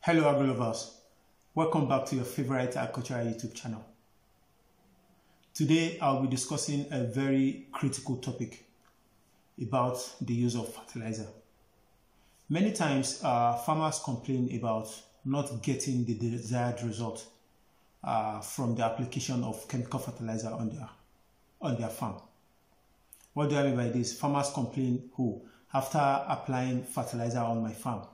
Hello agri lovers, welcome back to your favorite agricultural YouTube channel. Today I'll be discussing a very critical topic about the use of fertilizer. Many times farmers complain about not getting the desired result from the application of chemical fertilizer on their farm. What do I mean by this? Farmers complain, after applying fertilizer on my farm,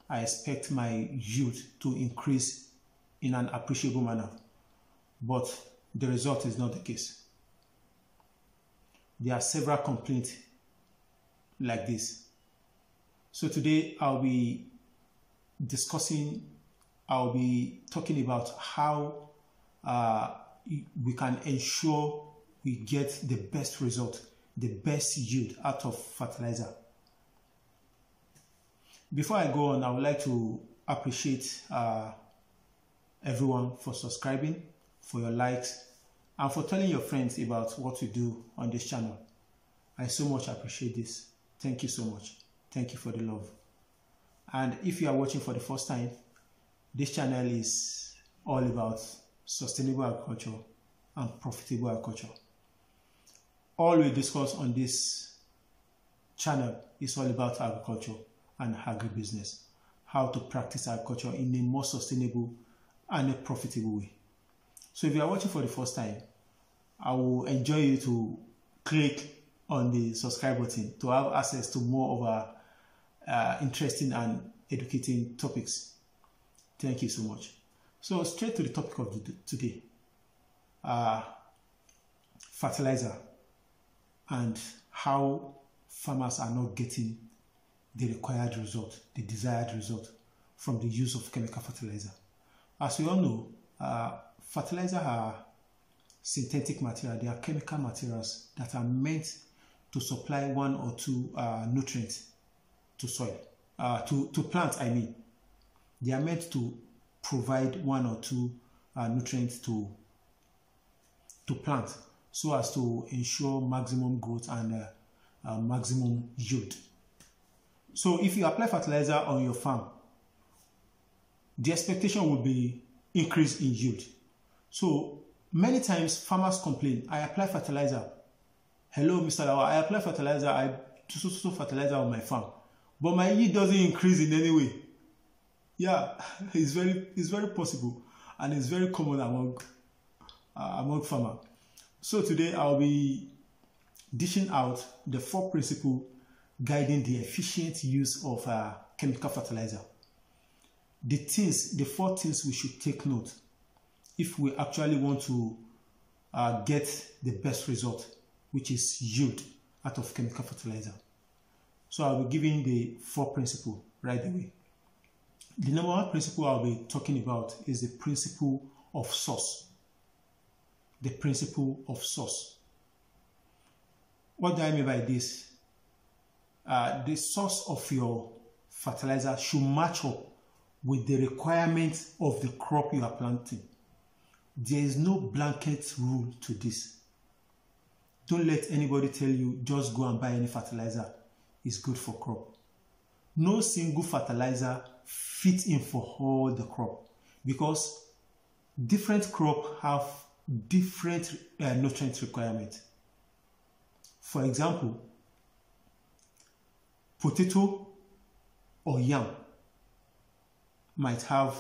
I expect my yield to increase in an appreciable manner, but the result is not the case. There are several complaints like this. So today I'll be talking about how we can ensure we get the best result, the best yield out of fertilizer. Before I go on, I would like to appreciate everyone for subscribing, for your likes, and for telling your friends about what we do on this channel. I so much appreciate this. Thank you so much. Thank you for the love. And if you are watching for the first time, this channel is all about sustainable agriculture and profitable agriculture. All we discuss on this channel is all about agriculture and agribusiness, how to practice agriculture in a more sustainable and a profitable way. So if you are watching for the first time, I will enjoy you to click on the subscribe button to have access to more of our interesting and educating topics. Thank you so much. So straight to the topic of today, fertilizer and how farmers are not getting the required result, the desired result from the use of chemical fertilizer. As we all know, fertilizer are synthetic material. They are chemical materials that are meant to supply one or two nutrients to soil, to plants. I mean, they are meant to provide one or two nutrients to plant, so as to ensure maximum growth and maximum yield. So if you apply fertilizer on your farm, the expectation will be increase in yield. So many times farmers complain, I apply fertilizer. Hello, Mr. Lawa, I apply fertilizer, I do fertilizer on my farm, but my yield doesn't increase in any way. Yeah, it's very possible, and it's very common among farmers. So today I'll be dishing out the 4 principles guiding the efficient use of chemical fertilizer. The 4 things we should take note if we actually want to get the best result, which is yield out of chemical fertilizer. So I'll be giving the 4 principles right away. The number 1 principle I'll be talking about is the principle of source. The principle of source. What do I mean by this? The source of your fertilizer should match up with the requirements of the crop you are planting. There is no blanket rule to this. Don't let anybody tell you just go and buy any fertilizer. It's good for crop. No single fertilizer fits in for all the crop, because different crops have different nutrient requirements. For example, potato or yam might have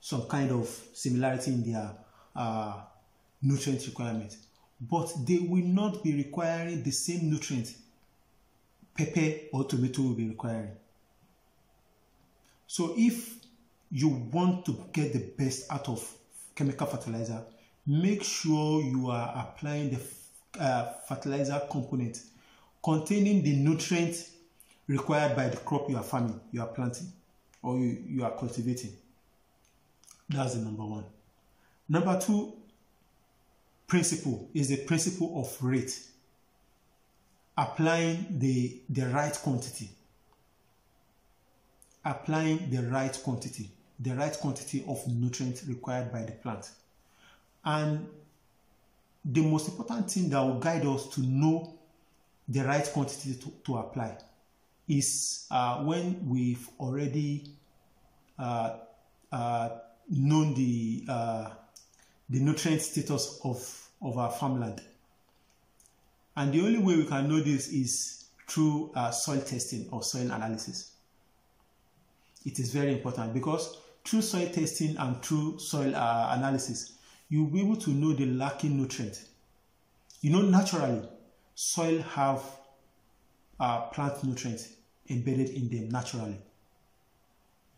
some kind of similarity in their nutrient requirement, but they will not be requiring the same nutrient pepper or tomato will be requiring. So if you want to get the best out of chemical fertilizer, make sure you are applying the fertilizer component containing the nutrients required by the crop you are farming, you are planting, or you are cultivating. That's the number 1. Number 2 principle is the principle of rate. Applying the right quantity. Applying the right quantity of nutrients required by the plant. And the most important thing that will guide us to know the right quantity to apply is when we've already known the nutrient status of our farmland. And the only way we can know this is through soil testing or soil analysis. It is very important because through soil testing and through soil analysis, you'll be able to know the lacking nutrient. You know, naturally, soil have plant nutrients embedded in them naturally,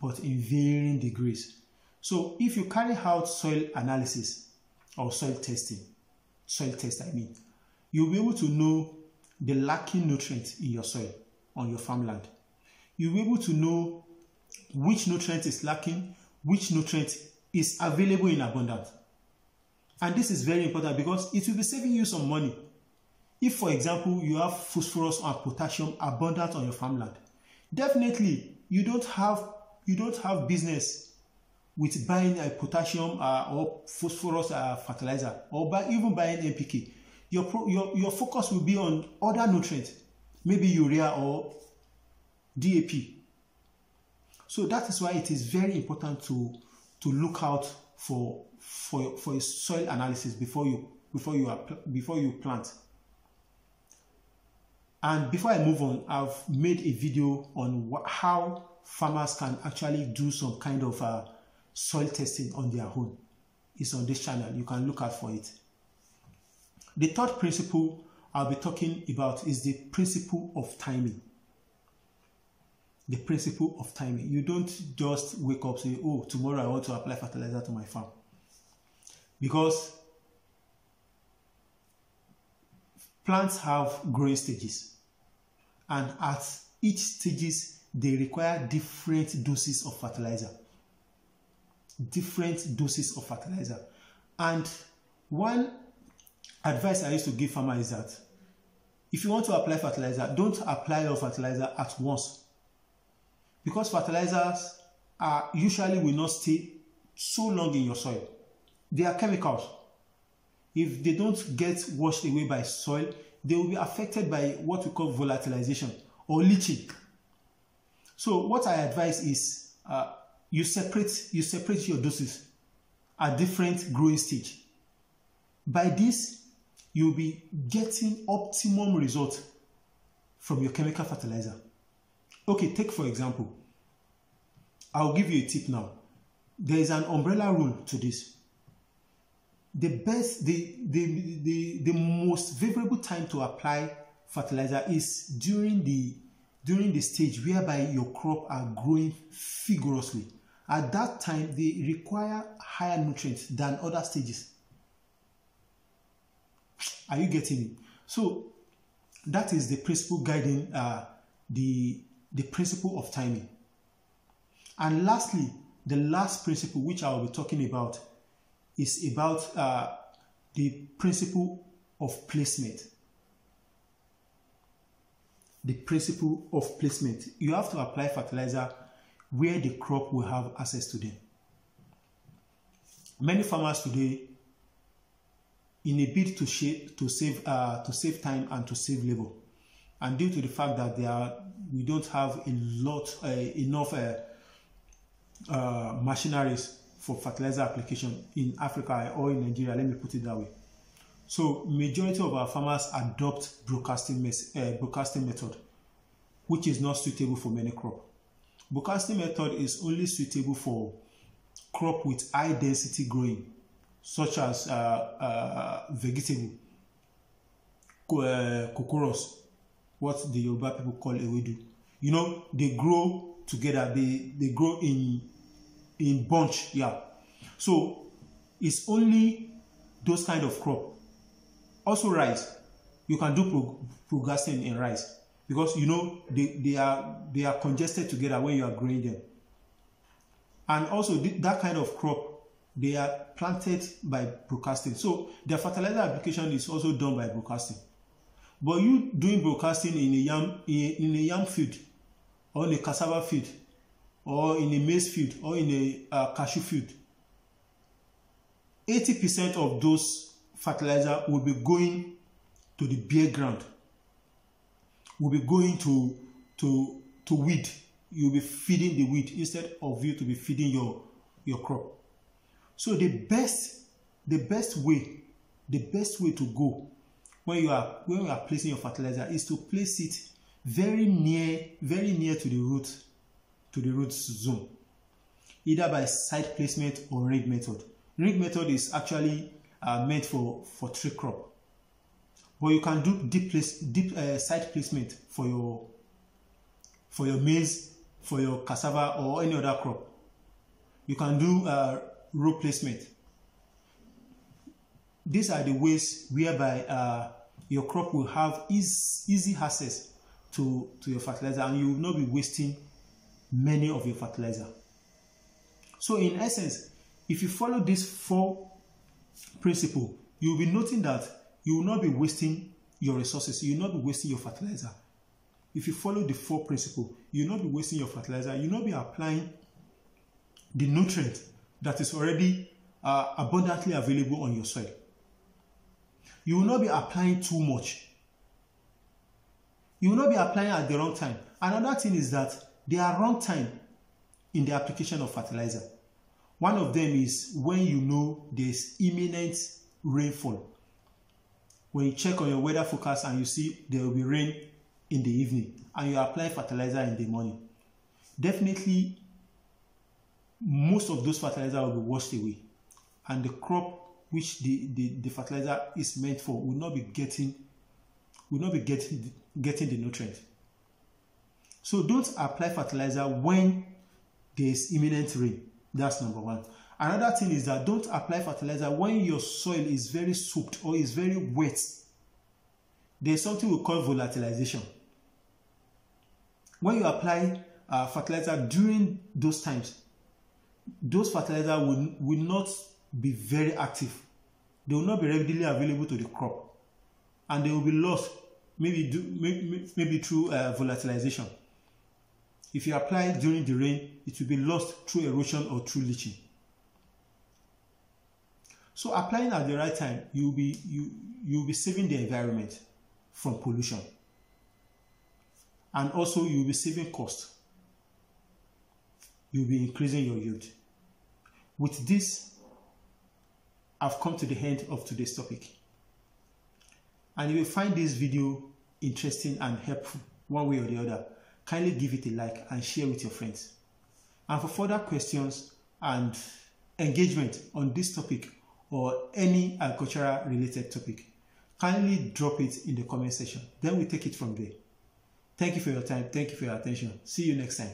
but in varying degrees. So if you carry out soil analysis or soil test I mean, you'll be able to know the lacking nutrients in your soil on your farmland. You'll be able to know which nutrient is lacking, which nutrient is available in abundance. And this is very important because it will be saving you some money. If, for example, you have phosphorus and potassium abundant on your farmland, definitely you don't have business with buying a potassium or phosphorus fertilizer, or even buying NPK. Your focus will be on other nutrients, maybe urea or DAP. So that is why it is very important to look out for a soil analysis before you plant. And before I move on, I've made a video on how farmers can actually do some kind of soil testing on their own. It's on this channel. You can look out for it. The third principle I'll be talking about is the principle of timing. The principle of timing. You don't just wake up and say, oh, tomorrow I want to apply fertilizer to my farm. Because plants have growing stages. And at each stages, they require different doses of fertilizer. Different doses of fertilizer. And one advice I used to give farmers is that if you want to apply fertilizer, don't apply your fertilizer at once. Because fertilizers usually will not stay so long in your soil. They are chemicals. If they don't get washed away by soil, they will be affected by what we call volatilization or leaching. So what I advise is you separate your doses at different growing stage. By this, you'll be getting optimum result from your chemical fertilizer. Okay, take for example, I'll give you a tip now. There is an umbrella rule to this. The most favorable time to apply fertilizer is during the stage whereby your crop are growing vigorously. At that time, they require higher nutrients than other stages. Are you getting it? So that is the principle guiding the principle of timing. And lastly, the last principle which I will be talking about is about the principle of placement. The principle of placement. You have to apply fertilizer where the crop will have access to them. Many farmers today, in a bid to save time and to save labor, and due to the fact that we don't have enough machineries for fertilizer application in Africa or in Nigeria, let me put it that way. So majority of our farmers adopt broadcasting method, which is not suitable for many crops. Broadcasting method is only suitable for crop with high density growing, such as vegetable, kokoros, what the Yoruba people call ewedu. You know, they grow together, they grow in bunch, yeah. So it's only those kind of crop. Also rice, you can do broadcasting in rice because you know they are congested together when you are growing them. And also that kind of crop, they are planted by broadcasting. So their fertilizer application is also done by broadcasting. But you doing broadcasting in a yam field, or in a cassava field, or in a maize field, or in a cashew field, 80% of those fertilizer will be going to the bare ground, will be going to weed. You'll be feeding the weed instead of you to be feeding your crop. So the best way to go when you are placing your fertilizer is to place it very near to the root zone, either by side placement or ring method. Ring method is actually meant for tree crop, but you can do deep side placement for your maize, for your cassava, or any other crop. You can do row placement. These are the ways whereby your crop will have easy access to your fertilizer, and you will not be wasting many of your fertilizer. So in essence, if you follow these 4 principles, you will be noting that you will not be wasting your resources. You will not be wasting your fertilizer. If you follow the 4 principles, you will not be wasting your fertilizer. You will not be applying the nutrient that is already abundantly available on your soil. You will not be applying too much. You will not be applying at the wrong time. Another thing is that there are wrong time in the application of fertilizer. One of them is when you know there's imminent rainfall. When you check on your weather forecast and you see there will be rain in the evening and you apply fertilizer in the morning, definitely most of those fertilizer will be washed away, and the crop which the fertilizer is meant for will not be getting the nutrient. So don't apply fertilizer when there is imminent rain. That's number 1. Another thing is that don't apply fertilizer when your soil is very soaked or is very wet. There's something we call volatilization. When you apply fertilizer during those times, those fertilizer will not be very active. They will not be readily available to the crop, and they will be lost maybe through volatilization. If you apply during the rain, it will be lost through erosion or through leaching. So applying at the right time, you'll be saving the environment from pollution, and also you'll be saving cost. You'll be increasing your yield. With this, I've come to the end of today's topic. And if you find this video interesting and helpful one way or the other, kindly give it a like and share with your friends. And for further questions and engagement on this topic or any agricultural related topic, kindly drop it in the comment section. Then we take it from there. Thank you for your time. Thank you for your attention. See you next time.